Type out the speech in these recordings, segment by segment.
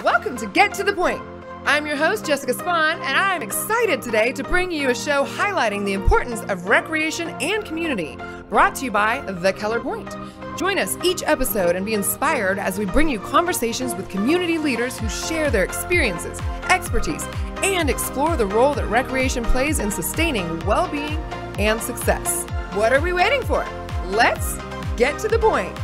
Welcome to Get to the Point. I'm your host, Jessica Spahn, and I'm excited today to bring you a show highlighting the importance of recreation and community, brought to you by the Keller Pointe. Join us each episode and be inspired as we bring you conversations with community leaders who share their experiences, expertise, and explore the role that recreation plays in sustaining well-being and success. What are we waiting for? Let's get to the point.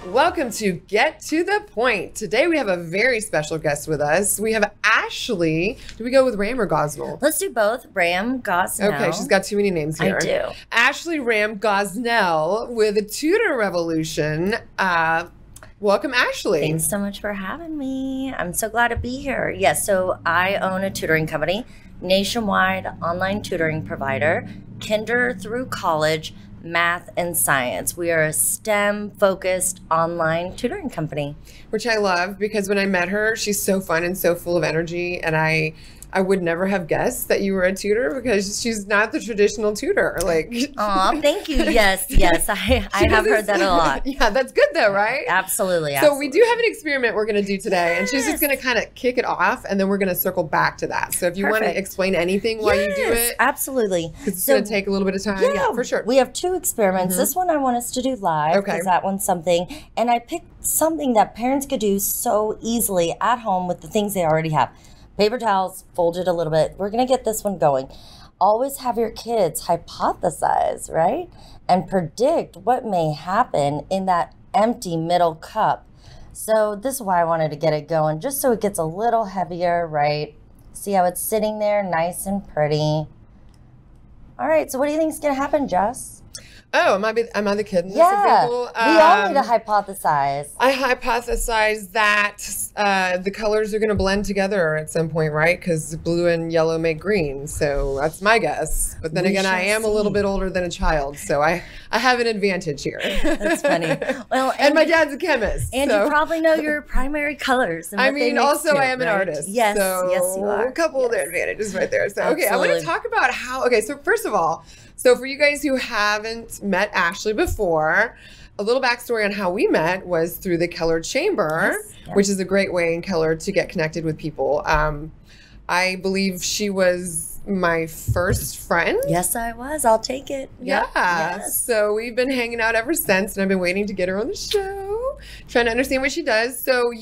Welcome to Get to the Point. Today we have a very special guest with us. We have Ashley. Do we go with Ram or Gosnell? Let's do both. Ram, Gosnell. Okay, she's got too many names here. I do. Ashley Ram Gosnell with a Tutor Revolution. Welcome, Ashley. Thanks so much for having me. I'm so glad to be here. Yes, so I own a tutoring company, nationwide online tutoring provider, kinder through college, math and science. We are a STEM-focused online tutoring company. Which I love because when I met her, she's so fun and so full of energy. And I would never have guessed that you were a tutor because she's not the traditional tutor. Like, oh, thank you. Yes, I have heard that a lot. Yeah, that's good though, right? Absolutely. So we do have an experiment we're going to do today, and she's just going to kind of kick it off, and then we're going to circle back to that. So if you want to explain anything while you do it, absolutely. Because it's going to take a little bit of time. Yeah, for sure. We have two experiments. This one I want us to do live because that one's something, and I picked something that parents could do so easily at home with the things they already have. Paper towels, fold it a little bit. We're going to get this one going. Always have your kids hypothesize, right? And predict what may happen in that empty middle cup. So this is why I wanted to get it going, just so it gets a little heavier, right? See how it's sitting there nice and pretty. All right, so what do you think is going to happen, Jess? Oh, am I the kid in this example? We all need to hypothesize. I hypothesize that the colors are going to blend together at some point, right? Because blue and yellow make green. So that's my guess. But then again, I am a little bit older than a child. So I have an advantage here. That's funny. Well, and my dad's a chemist. And you probably know your primary colors. And also I am an artist. Yes, so yes, you are. A couple of advantages right there. So, absolutely. Okay, I want to talk about how, so first of all, so for you guys who haven't met Ashley before, a little backstory on how we met was through the Keller Chamber, which is a great way in Keller to get connected with people. I believe she was my first friend. Yes, I was. I'll take it. Yeah. Yes. So we've been hanging out ever since, and I've been waiting to get her on the show, trying to understand what she does. So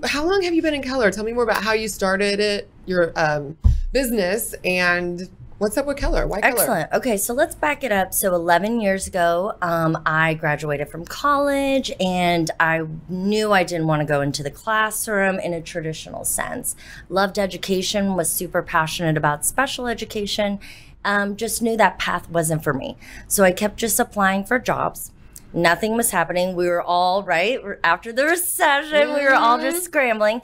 how long have you been in Keller? Tell me more about how you started it, your business, and what's up with Keller? Why Keller? Excellent. Okay, so let's back it up. So 11 years ago, I graduated from college, and I knew I didn't want to go into the classroom in a traditional sense. Loved education, was super passionate about special education, just knew that path wasn't for me. So I kept just applying for jobs. Nothing was happening. We were all, after the recession, we were all just scrambling.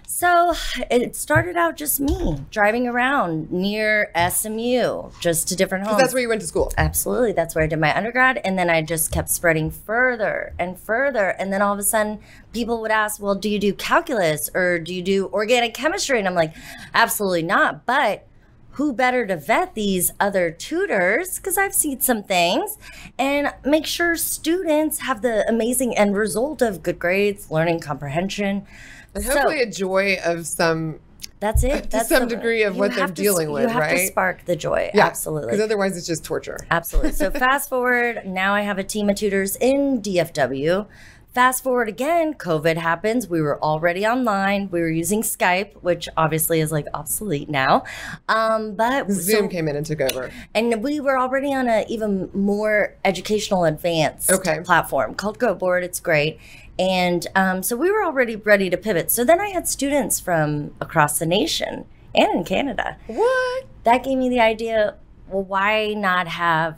So it started out just me driving around near SMU, just to different homes. That's where you went to school? Absolutely. That's where I did my undergrad. And then I just kept spreading further and further. And then all of a sudden people would ask, well, do you do calculus or do you do organic chemistry? And I'm like, absolutely not. But who better to vet these other tutors, because I've seen some things, and make sure students have the amazing end result of good grades, learning comprehension. And hopefully a joy of some, that's it. To some degree of what they're dealing with, right? You have to spark the joy, yeah, absolutely. Because otherwise it's just torture. Absolutely. So fast forward, now I have a team of tutors in DFW. Fast forward again, COVID happens. We were already online. We were using Skype, which obviously is like obsolete now. But Zoom came in and took over. And we were already on a even more educational advanced platform called GoBoard. It's great. And so we were already ready to pivot. So then I had students from across the nation and in Canada. What? That gave me the idea, well, why not have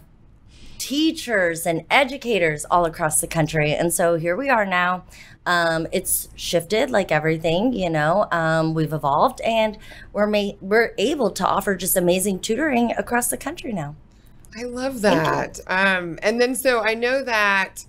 teachers and educators all across the country? And so here we are now. It's shifted like everything, we've evolved, and we're able to offer just amazing tutoring across the country now. I love that. And then so I know that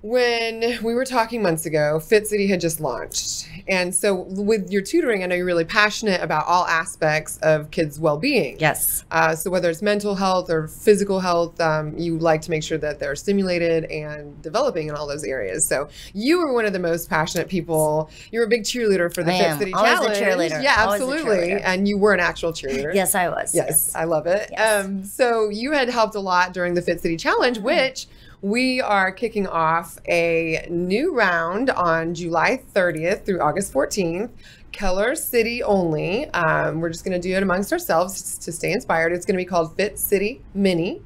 when we were talking months ago, Fit City had just launched. And so with your tutoring, I know you're really passionate about all aspects of kids' well-being. Yes. So whether it's mental health or physical health, you like to make sure that they're stimulated and developing in all those areas. So you were one of the most passionate people. You were a big cheerleader for the Fit City Challenge. Always a cheerleader. Yeah, absolutely. And you were an actual cheerleader. Yes, I was. Yes, I love it. Yes. So you had helped a lot during the Fit City Challenge, which we are kicking off a new round on July 30th through August 14th. Keller City only. We're just going to do it amongst ourselves to stay inspired. It's going to be called Fit City Mini.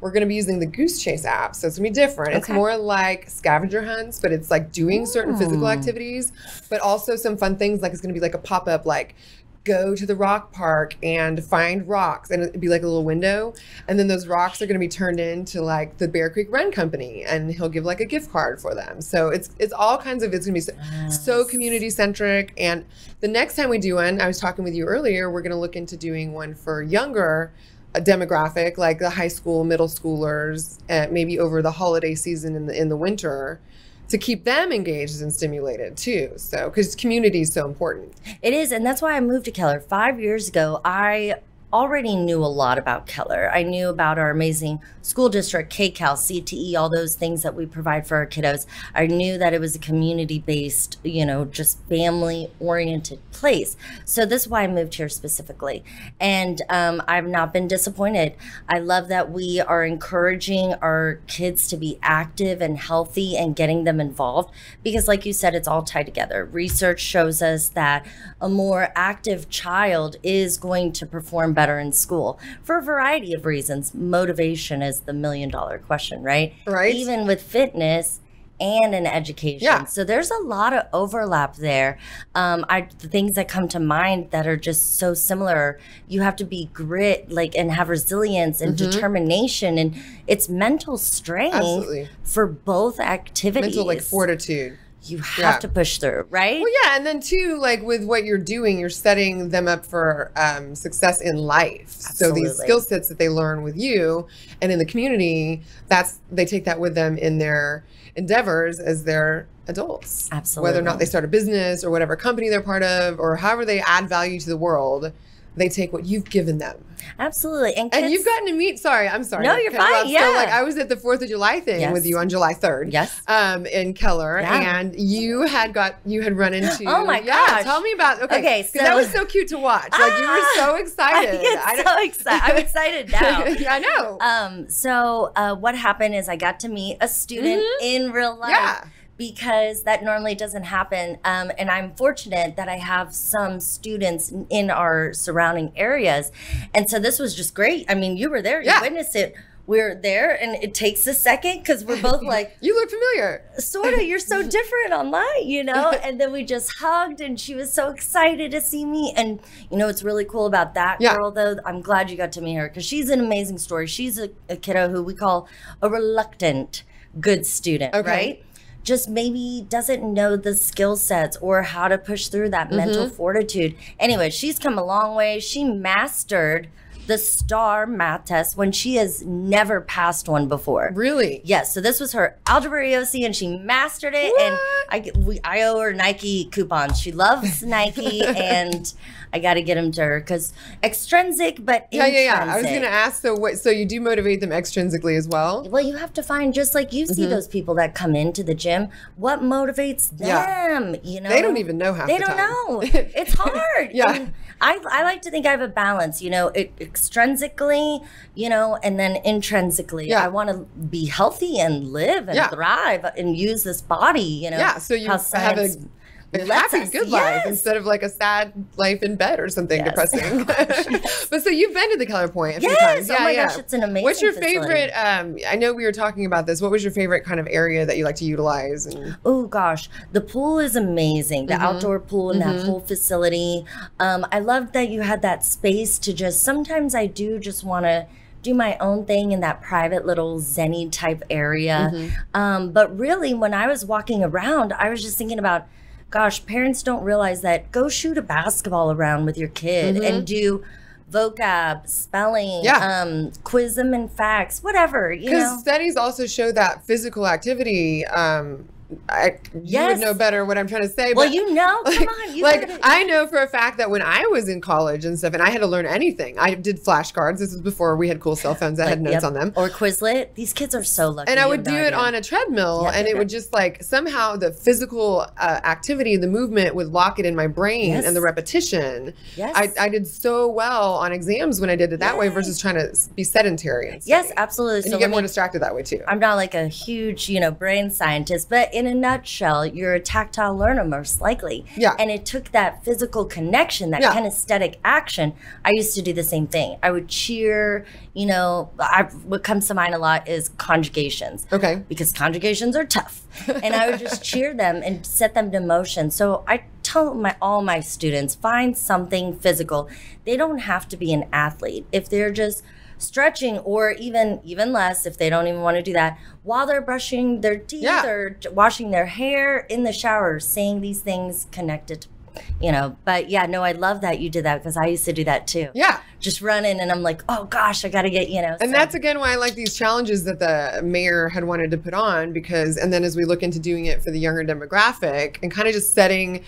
We're going to be using the Goose Chase app. So it's going to be different. Okay. It's more like scavenger hunts, but it's like doing certain physical activities, but also some fun things. Like it's going to be like a pop-up, like go to the rock park and find rocks, and it'd be like a little window, and then those rocks are going to be turned into like the Bear Creek Run Company, and he'll give like a gift card for them. So it's all kinds of, it's going to be so community centric. And the next time we do one, I was talking with you earlier, we're going to look into doing one for younger demographic, like the high school, middle schoolers, maybe over the holiday season in the winter, to keep them engaged and stimulated too. So, because community is so important. It is, and that's why I moved to Keller 5 years ago. I already knew a lot about Keller. I knew about our amazing school district, KCAL, CTE, all those things that we provide for our kiddos. I knew that it was a community-based, just family-oriented place. So this is why I moved here specifically. And I've not been disappointed. I love that we are encouraging our kids to be active and healthy and getting them involved, because like you said, it's all tied together. Research shows us that a more active child is going to perform better in school for a variety of reasons. Motivation is the $1 million question, right? Right. Even with fitness and in education. Yeah. So there's a lot of overlap there. The things that come to mind that are just so similar, you have to be grit, and have resilience and determination, and it's mental strength for both activities. Mental fortitude. You have to push through, right? Well, yeah, and then too, with what you're doing, you're setting them up for success in life. Absolutely. So these skill sets that they learn with you and in the community, they take that with them in their endeavors as they're adults. Absolutely. Whether or not they start a business or whatever company they're part of, or however they add value to the world, they take what you've given them. Absolutely. And you've gotten to meet, I'm sorry. No, you're fine. Yeah. So I was at the 4th of July thing with you on July 3rd. Yes. In Keller. Yeah. And you had run into. Oh my gosh. Tell me about, okay. So that was so cute to watch. You were so excited. I get so excited. I'm excited now. Yeah, I know. So what happened is I got to meet a student in real life. Yeah. Because that normally doesn't happen. And I'm fortunate that I have some students in our surrounding areas. And so this was just great. I mean, you were there, you witnessed it. We're there, and it takes a second because we're both like, you look familiar. Sort of, you're so different online, And then we just hugged, and she was so excited to see me. And what's really cool about that girl, though, I'm glad you got to meet her, because she's an amazing story. She's a kiddo who we call a reluctant good student, right? Just maybe doesn't know the skill sets or how to push through that mental fortitude. Anyway, she's come a long way. She mastered the STAR math test when she has never passed one before. Really? Yes. So this was her algebra EOC, and she mastered it. What? And I owe her Nike coupons. She loves Nike, and I got to get them to her because extrinsic, but intrinsic. Yeah. I was going to ask, so you do motivate them extrinsically as well? Well, you have to find, just like you see those people that come into the gym, what motivates them, They don't even know half the time. They don't know. It's hard. And I like to think I have a balance, extrinsically, and then intrinsically. Yeah. I want to be healthy and live and thrive and use this body, Yeah, so you have a happy, good life instead of a sad life in bed or something depressing. But so you've been to the Keller Pointe a few times. Oh my gosh, it's an amazing What's your facility. favorite, I know we were talking about this, what was your favorite kind of area that you like to utilize? Oh gosh, the pool is amazing. The outdoor pool in that whole facility. I love that you had that space to sometimes I do just want to do my own thing in that private little zen-y type area. But really, when I was walking around, I was just thinking about, gosh, parents don't realize that go shoot a basketball around with your kid and do vocab, spelling, Yeah. quiz them in facts, whatever, you know. Because studies also show that physical activity, you Yes. would know better what I'm trying to say. Well, but you know, come on. You like gotta- I know for a fact that when I was in college and stuff, and I had to learn anything, I did flashcards. This was before we had cool cell phones that had notes Yep. on them. Or Quizlet. These kids are so lucky. And I You would have do no it idea. on a treadmill, Yep, and yep, it would just like somehow the physical activity, the movement would lock it in my brain, Yes. and the repetition. Yes. I did so well on exams when I did it that way versus trying to be sedentary. And Yes, study. absolutely. And So you get let more me- distracted that way too. I'm not like a huge, brain scientist, but in a nutshell, you're a tactile learner most likely. Yeah. And it took that physical connection, that Yeah. kinesthetic action. I used to do the same thing. I would cheer, what comes to mind a lot is conjugations. Okay. Because conjugations are tough. And I would just cheer them and set them to motion. So I tell all my students, find something physical. They don't have to be an athlete. If they're just stretching, or even less, if they don't even want to do that, while they're brushing their teeth Yeah. or washing their hair in the shower, saying these things connected, But yeah, no, I love that you did that, because I used to do that too. Yeah. Just run in and I'm like, oh gosh, I got to get, And that's again why I like these challenges that the mayor had wanted to put on, because, and then as we look into doing it for the younger demographic and kind of just setting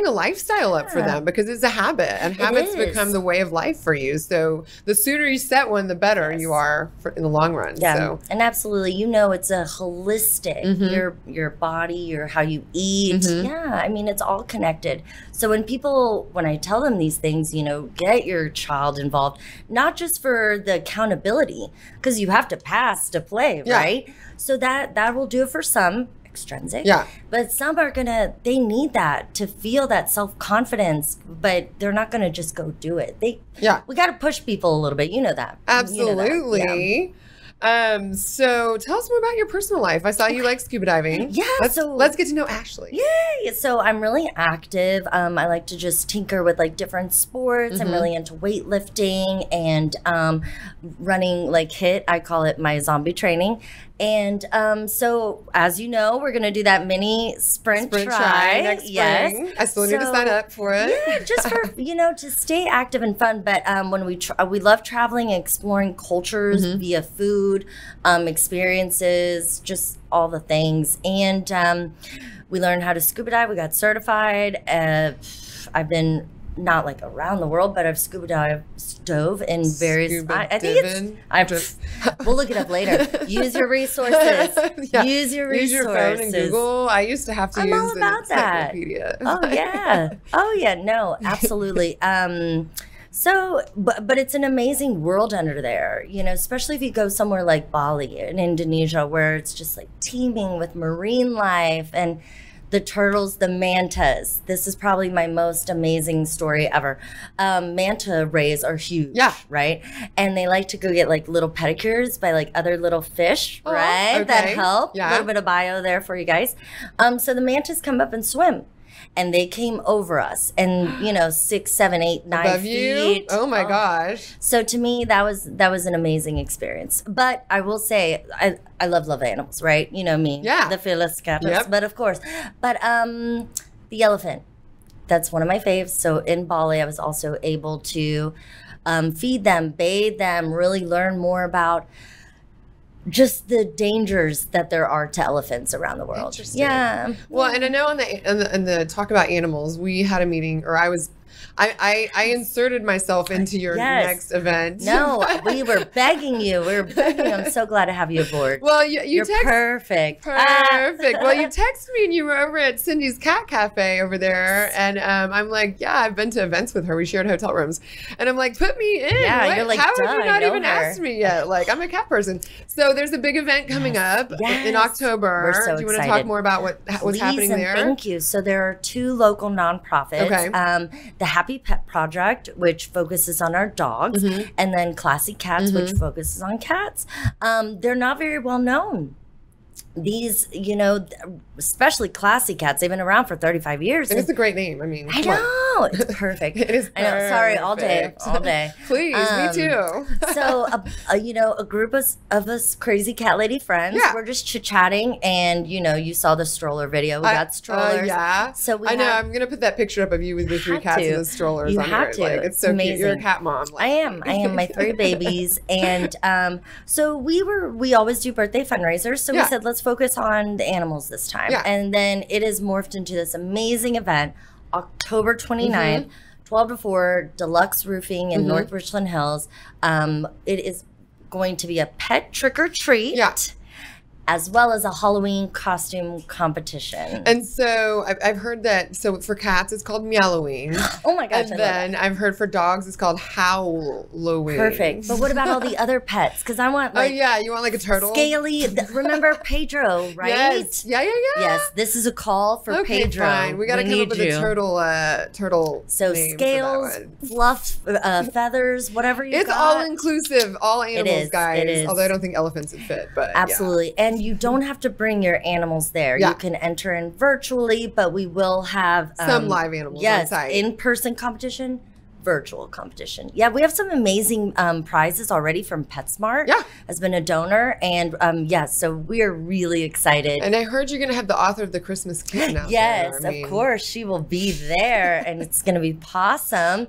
a lifestyle up for them, because it's a habit, and habits is. become the way of life for you. So the sooner you set one, the better you are in the long run. Yeah, So. and absolutely, it's a holistic, your body, your how you eat. Yeah, I mean, it's all connected. So when I tell them these things, get your child involved, not just for the accountability, because you have to pass to play, Yeah. right? So that will do it for some. Extrinsic. Yeah. But some are they need that to feel that self-confidence, but they're not gonna just go do it. We gotta push people a little bit. You know that. Absolutely. You know that. Yeah. So tell us more about your personal life. I saw you like scuba diving. Yeah, let's get to know Ashley. Yay! So I'm really active. I like to just tinker with like different sports. I'm really into weightlifting and running like HIIT. I call it my zombie training. And so, as you know, we're gonna do that mini sprint try next spring. Yes, I still need to sign up for it. Yeah, just for to stay active and fun. But when we love traveling and exploring cultures via food, experiences, just all the things. And we learned how to scuba dive. We got certified. I've been not like around the world, but I've scuba dove in various. I think we'll look it up later. Use your resources. Yeah. Use your resources. Use your phone and Google. I used to have to I'm use all about the that. encyclopedia. Oh yeah. No, absolutely. So, but it's an amazing world under there, especially if you go somewhere like Bali in Indonesia, where it's just like teeming with marine life and the turtles, the mantas. This is probably my most amazing story ever. Manta rays are huge, right? And they like to go get like little pedicures by like other little fish, right? Okay. That help. Yeah. A little bit of bio there for you guys. So the mantas come up and swim. And they came over us, and 6, 7, 8, 9 Above feet. you? Oh my gosh! So to me, that was an amazing experience. But I will say, I love animals, right? You know me, the fearless captives. Yep. But of course, the elephant, that's one of my faves. So in Bali, I was also able to feed them, bathe them, really learn more about just the dangers that there are to elephants around the world. Interesting. Yeah. Well, and I know on the talk about animals, we had a meeting, or I inserted myself into your next event. No, we were begging you. We were begging you. I'm so glad to have you aboard. Well, you're perfect. Perfect. Well, you texted me and you were over at Cindy's Cat Cafe over there. And I'm like, yeah, I've been to events with her. We shared hotel rooms. And I'm like, put me in. Yeah, you're like, how have you not even her. asked me yet? Like, I'm a cat person. So there's a big event coming up in October. We're so Do you want to excited. talk more about what's happening there? Thank you. So there are 2 local nonprofits. Okay. The Happy Pet Project, which focuses on our dogs, and then Classy Cats, which focuses on cats. They're not very well known. these, especially classy cats, they've been around for 35 years. And it's a great name. I mean, I know. It's perfect. It is perfect. I know. Sorry, all day. Please, me too. So, a group of us crazy cat lady friends, we're just chit-chatting, and, you saw the stroller video. We got strollers. Yeah. So I know. I'm going to put that picture up of you with the 3 cats and the strollers you on have there. to. Like, it's so amazing. cute. You're a cat mom. Like. I am my 3 babies. And so we always do birthday fundraisers. So we said, let's focus on the animals this time. Yeah. And then it has morphed into this amazing event, October 29th, 12 to 4, Deluxe Roofing in North Richland Hills. It is going to be a pet trick or treat. As well as a Halloween costume competition. And so I've heard that, so for cats, it's called Meowloween. Oh my gosh, And then I've heard for dogs, it's called Howloween. Perfect. But what about all the other pets? Because I want like... Oh yeah, you want like a turtle? Scaly, remember Pedro, right? Yes. Yeah. Yes, this is a call for Pedro. Fine. We got to come up with a turtle So name scales, fluff, feathers, whatever you got. It's all inclusive, all animals, guys. It is. Although I don't think elephants would fit, but absolutely. And you don't have to bring your animals there. You can enter in virtually, but we will have some live animals on site. In-person competition, virtual competition. Yeah, we have some amazing prizes already from PetSmart. Has been a donor, and so we are really excited. And I heard you're going to have the author of the Christmas Kitten out there. Yes, of course, she will be there, and it's going to be Possum.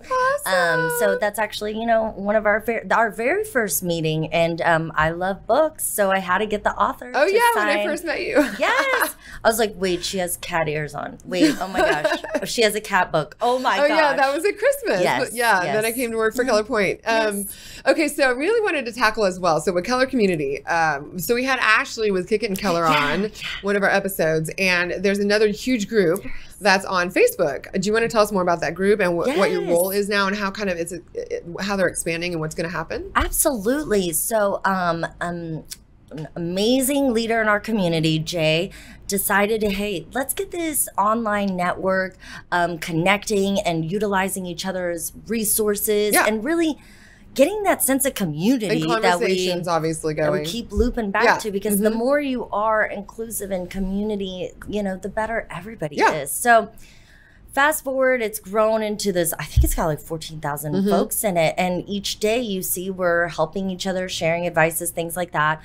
So that's actually one of our very first meeting, and I love books, so I had to get the author. Oh yeah, sign. when I first met you. Yes, I was like, wait, she has cat ears on. Wait, oh my gosh, she has a cat book. Oh my gosh. Oh yeah, that was at Christmas. Yes. Yeah, then I came to work for Keller Pointe. Okay, so I really wanted to tackle as well. So with Keller Community, so we had Ashley with Kick It and Keller on one of our episodes, and there's another huge group that's on Facebook. Do you want to tell us more about that group and what your role is now, and how kind of how they're expanding and what's going to happen? Absolutely. So, an amazing leader in our community, Jay, decided to, hey, let's get this online network connecting and utilizing each other's resources and really getting that sense of community and conversations obviously going. That we keep looping back to, because the more you are inclusive in community, the better everybody is. So fast forward, it's grown into this, I think it's got like 14,000 folks in it. And each day you see we're helping each other, sharing advices, things like that.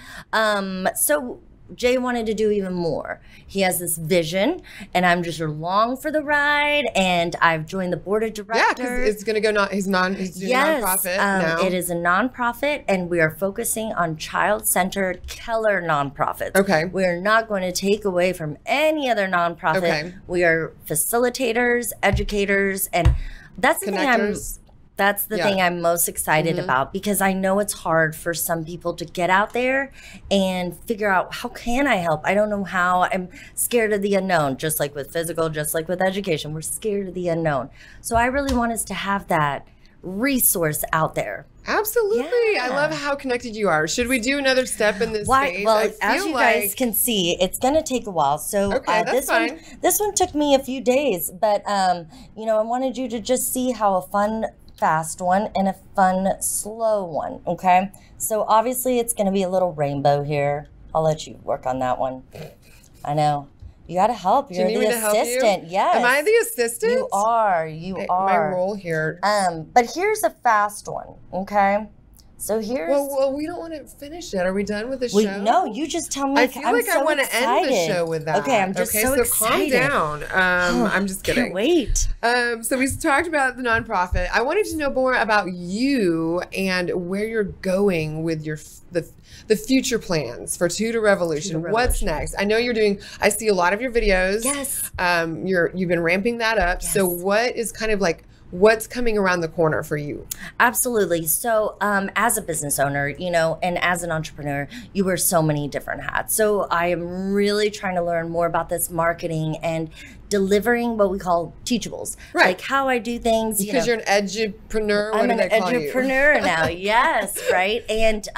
So Jay wanted to do even more. He has this vision, and I'm just along for the ride, and I've joined the board of directors. Yeah, because it's going to go, he's doing nonprofit now. It is a nonprofit, and we are focusing on child-centered Keller nonprofits. Okay. We're not going to take away from any other nonprofit. Okay. We are facilitators, educators, and that's the thing That's the thing I'm most excited about, because I know it's hard for some people to get out there and figure out, how can I help? I don't know how. I'm scared of the unknown, just like with physical, just like with education. We're scared of the unknown. So I really want us to have that resource out there. Absolutely. I love how connected you are. Should we do another step in this space? Well, as you guys can see, it's going to take a while. So this one took me a few days, but I wanted you to just see how a fun fast one and a fun slow one. Okay, so obviously it's going to be a little rainbow here. I'll let you work on that one. I know you got to help. You're the assistant. Yes. Am I the assistant? You are. You are. My role here. But here's a fast one. Okay. So here's. Well, we don't want to finish it. Are we done with the show? No, you just tell me. I feel like I want to end the show with that. Okay, I'm just so excited. Calm down. I'm just kidding. Can't wait. So we talked about the nonprofit. I wanted to know more about you and where you're going with the future plans for Tudor Revolution. What's next? I know you're doing. I see a lot of your videos. Yes. You've been ramping that up. Yes. So what is kind of like, what's coming around the corner for you? Absolutely. So as a business owner, and as an entrepreneur, you wear so many different hats. So I am really trying to learn more about this marketing and delivering what we call teachables. Right. Like how I do things. Because you're an edupreneur. I'm an edupreneur now. Yes. Right. And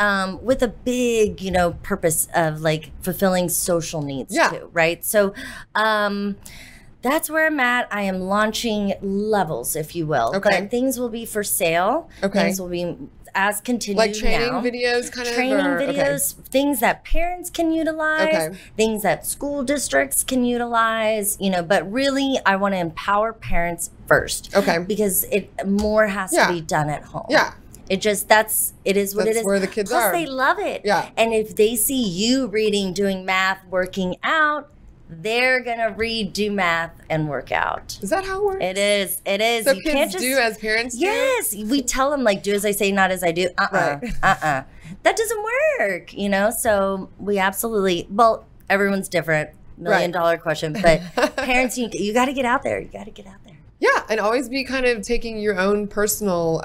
with a big, purpose of like fulfilling social needs too. Right. So, that's where I'm at. I am launching levels, if you will. Okay. But things will be for sale. Okay. Things will be as continued like training now. videos, kind of training videos, things that parents can utilize, things that school districts can utilize. You know, but really, I want to empower parents first. Okay, because more has to be done at home. Yeah. It just, it is what it is. That's where the kids Plus, are. they love it. Yeah. And if they see you reading, doing math, working out, they're going to read, do math, and work out. Is that how it works? It is. It is. So you kids can't just do as parents do? Yes. We tell them, like, do as I say, not as I do. That doesn't work, you know? So we absolutely, well, everyone's different. $1 million question. But parents, you got to get out there. You got to get out there. Yeah, and always be kind of taking your own personal,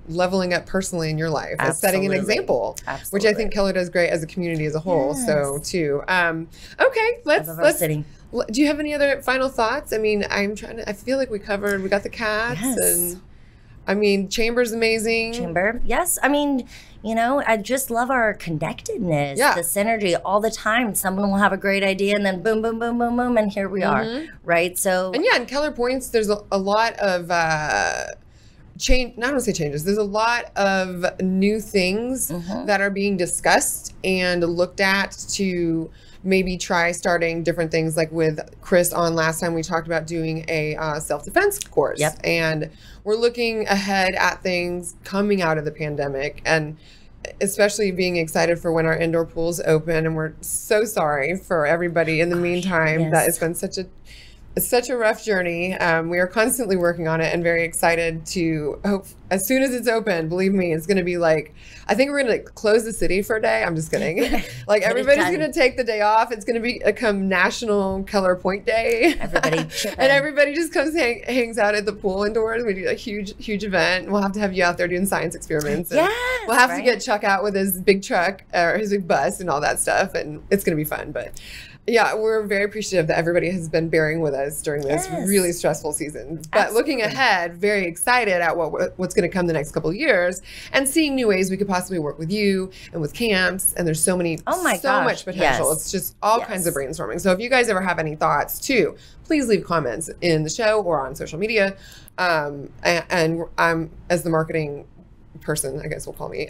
leveling up personally in your life, and setting an example, which I think Keller does great as a community as a whole. Yes. So too. Okay, let's. Do you have any other final thoughts? I mean, I feel like we got the cats, and I mean, Chamber's amazing. Chamber, yes. I mean, you know, I just love our connectedness, the synergy all the time. Someone will have a great idea and then boom, boom, boom, boom, boom, and here we are, right? So, and in Keller Points, there's a lot of change. Not to say changes. There's a lot of new things that are being discussed and looked at to maybe try starting different things. Like with Chris on last time, we talked about doing a self-defense course. Yep. And we're looking ahead at things coming out of the pandemic, and especially being excited for when our indoor pools open. And we're so sorry for everybody in the meantime. That it's been such a rough journey. We are constantly working on it and very excited to hope as soon as it's open, believe me, it's going to be like, I think we're going to close the city for a day. I'm just kidding. Like everybody's going to take the day off. It's going to become National Keller Pointe Day. Everybody and everybody just comes hangs out at the pool indoors. We do a huge event. We'll have to have you out there doing science experiments. And we'll have to get Chuck out with his big truck or his big bus and all that stuff. And it's going to be fun. But yeah, we're very appreciative that everybody has been bearing with us during this really stressful season. But looking ahead, very excited at what's going to come the next couple of years, and seeing new ways we could possibly work with you and with camps. And there's so much potential. It's just all kinds of brainstorming. So if you guys ever have any thoughts too, please leave comments in the show or on social media. And I'm, as the marketing person, I guess we'll call me,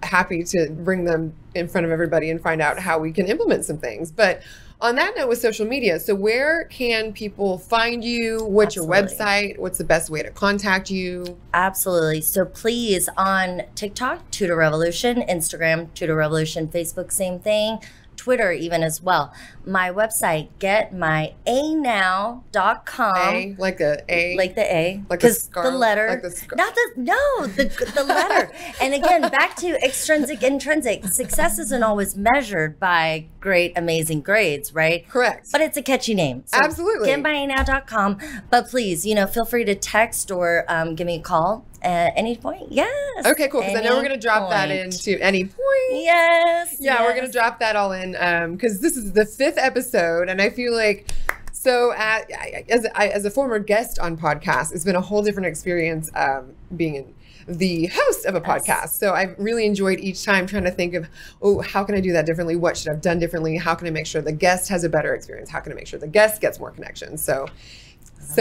happy to bring them in front of everybody and find out how we can implement some things. But on that note, with social media, so where can people find you? What's your website? What's the best way to contact you? Absolutely. So please, on TikTok, Tutor Revolution, Instagram, Tutor Revolution, Facebook, same thing, Twitter even as well. My website, getmyanow.com. A, like a A? Like the A. Like the scarf? The letter. Like the scarf. Not the letter. And again, back to extrinsic, intrinsic. Success isn't always measured by great, amazing grades, right? Correct. But it's a catchy name. So absolutely. Getmyanow.com. But please, feel free to text or give me a call at any point. Yes. Okay, cool. Because I know we're going to drop that into any point. Yes. Yeah, we're going to drop that all in because this is the 5th episode, and I feel like as a former guest on podcasts, it's been a whole different experience being the host of a podcast. So I've really enjoyed each time trying to think of, how can I do that differently? What should I have done differently? How can I make sure the guest has a better experience? How can I make sure the guest gets more connections? So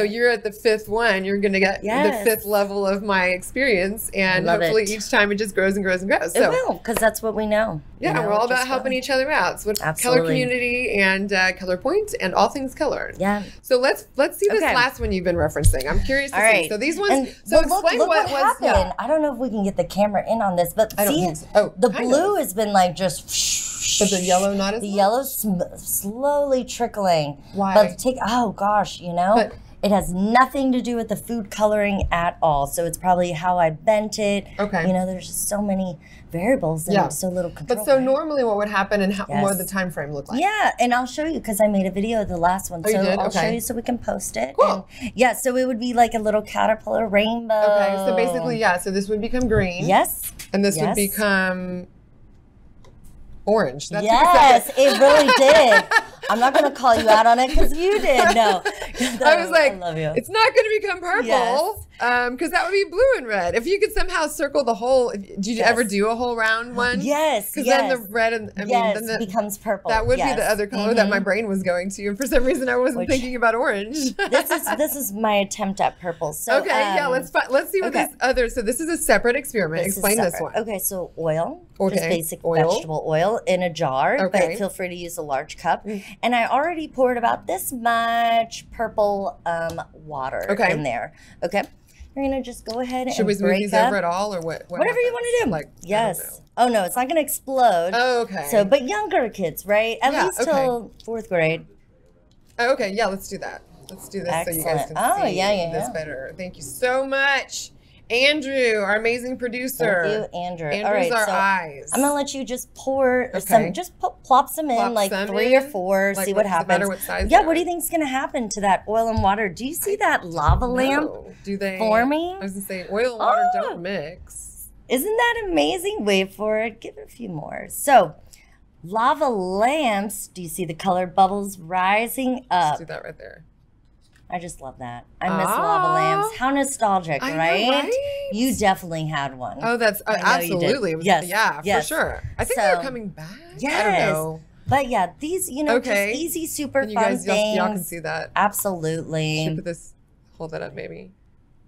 you're at the 5th one. You're going to get the 5th level of my experience, and hopefully each time it just grows and grows and grows. So, it will, because that's what we know. Yeah, we're all about helping each other out. It's what Keller community and Keller Pointe and all things Keller. Yeah. So let's see this last one you've been referencing. I'm curious to see. So these ones. Explain what happened. Yeah. I don't know if we can get the camera in on this, but the blue has been like just. But the yellow not as much? The yellow's slowly trickling. Why? But But it has nothing to do with the food coloring at all. So it's probably how I bent it. Okay. There's just so many variables and so little control. But so normally what would happen and what would the time frame look like? Yeah, and I'll show you because I made a video of the last one. Oh, you did? I'll show you so we can post it. Cool. And so it would be like a little caterpillar rainbow. Okay, so basically, so this would become green. Yes. And this would become orange. Yes, it really did. I'm not going to call you out on it because you did. No. I was like, I love you. It's not going to become purple. Yes. Because that would be blue and red. If you could somehow circle the whole, did you ever do a whole round one? Yes. Because then the red and then the, becomes purple. That would be the other color that my brain was going to, and for some reason I wasn't thinking about orange. this is my attempt at purple. So okay, let's see what this other. So this is a separate experiment. Explain this one. Okay, so oil, just basic vegetable oil in a jar, but feel free to use a large cup. And I already poured about this much purple water in there. Okay. You're going to just go ahead and Should we smooth these over at all, or what whatever you want to do. Like, yes. Oh, no, it's not going to explode. Oh, okay. So, but younger kids, right? At least till 4th grade. Oh, okay. Yeah, let's do that. Let's do this so you guys can see this better. Thank you so much, Andrew, our amazing producer. Thank you, Andrew. Andrew's all right, our eyes. I'm going to let you just pour some, just plop some in, like 3 or 4, see what happens. Matter what size what do you think is going to happen to that oil and water? Do you see that lava lamp forming? I was going to say, oil and water don't mix. Isn't that amazing? Wait for it. Give it a few more. So, lava lamps, do you see the colored bubbles rising up? Let's do that right there. I just love that. I miss lava lamps. How nostalgic, right? You definitely had one. Oh, that's absolutely. Yes. For sure. I think they're coming back. Yes. I don't know. But yeah, these, just easy, super fun things. Y'all can see that. Absolutely. Should put this, hold that up maybe.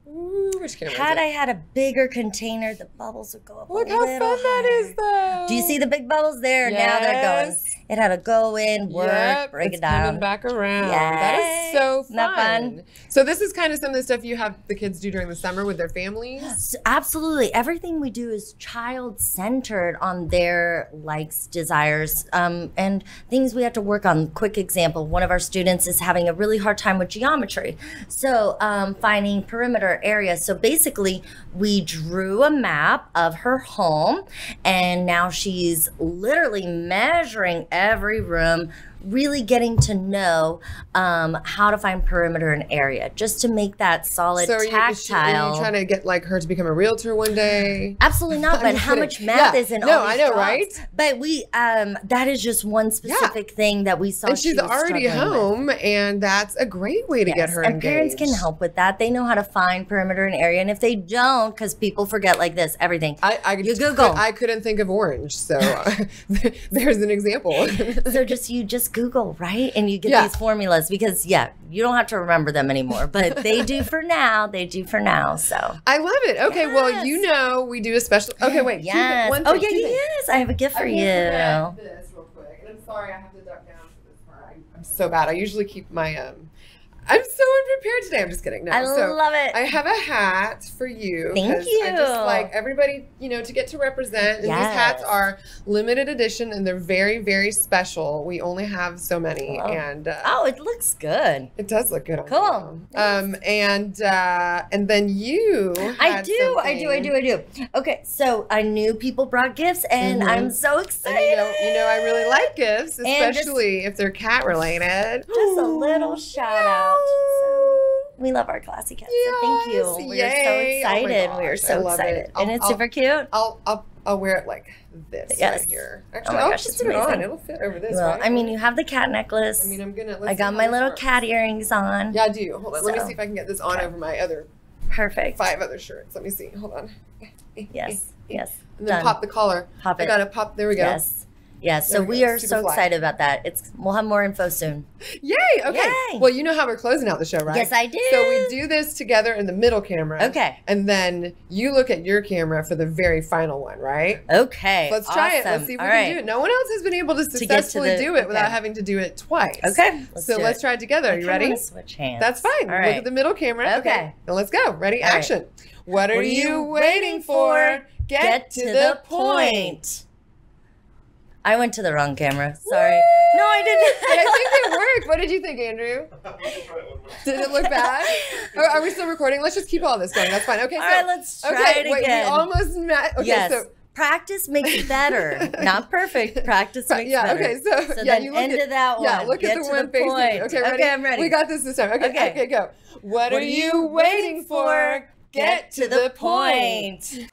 Ooh, which camera Had I had a bigger container, the bubbles would go up Look a little how fun that is, though. Do you see the big bubbles there? Yes. Now they're going. It had to go in, work, break it down. Coming back around. Yes. That is so fun. Isn't that fun? So this is kind of some of the stuff you have the kids do during the summer with their families? Absolutely. Everything we do is child-centered on their likes, desires, and things we have to work on. Quick example, one of our students is having a really hard time with geometry. So finding perimeter areas. So basically, we drew a map of her home, and now she's literally measuring every room, really getting to know how to find perimeter and area, just to make that solid tactile. Are you trying to get like her to become a realtor one day? Absolutely not. But how much math is in all these jobs? Right? But we that is just one specific thing that we saw. And she's already home, and that's a great way to get her engaged. And parents can help with that. They know how to find perimeter and area, and if they don't, because people forget like this, everything. You Google. I couldn't think of orange, so there's an example. So you just Google, right? And you get these formulas because, you don't have to remember them anymore, but they do for now. So I love it. Okay, well, we do a special. Okay, wait. Yes. Yes. I have a gift for you. This real quick, and I'm sorry I have to duck down for this part. I'm so bad. I usually keep my I'm so unprepared today. I'm just kidding. No, I love it. I have a hat for you. Thank you. I just like everybody, to get to represent. And these hats are limited edition, and they're very, very special. We only have so many. And it looks good. It does look good. Cool. And then you. I do. Okay, so I knew people brought gifts, and I'm so excited. And I really like gifts, especially if they're cat related. Just a little shout out. So we love our classy cats. Yes, so thank you. We're so excited. We're so excited. And it's super cute. I'll wear it like this right here. Actually, oh my gosh, it's amazing. It'll fit over this. Well, right? I mean, you have the cat necklace. I mean, I got my little cat earrings on. Yeah, I do. Hold on. Let me see if I can get this on over my other 5 other shirts. Let me see. Hold on. Yes. And then pop the collar. Pop it. I gotta pop. There we go. Yes, so we are so excited about that. We'll have more info soon. Yay! Okay. Yay. Well, you know how we're closing out the show, right? Yes, I do. So we do this together in the middle camera. Okay. And then you look at your camera for the very final one, right? Okay. Let's try it. Let's see if we can do it. No one else has been able to successfully do it without having to do it twice. Okay. Let's try it together. Are you ready? Switch hands. That's fine. All right. Look at the middle camera. Okay. Then let's go. Ready? Action. What are you waiting for? Get to the point. I went to the wrong camera. Sorry. Woo! No, I didn't. I think it worked. What did you think, Andrew? Did it look bad? Are we still recording? Let's just keep all this going. That's fine. Okay. All right, let's try it again. Wait, we almost met. Okay, yes. Practice makes better. Not perfect. Practice makes better. Okay. So then you end of that one. Yeah, look at the one facing me. Okay, ready? Okay, I'm ready. We got this time. Okay, go. What are you waiting for? Get to the point.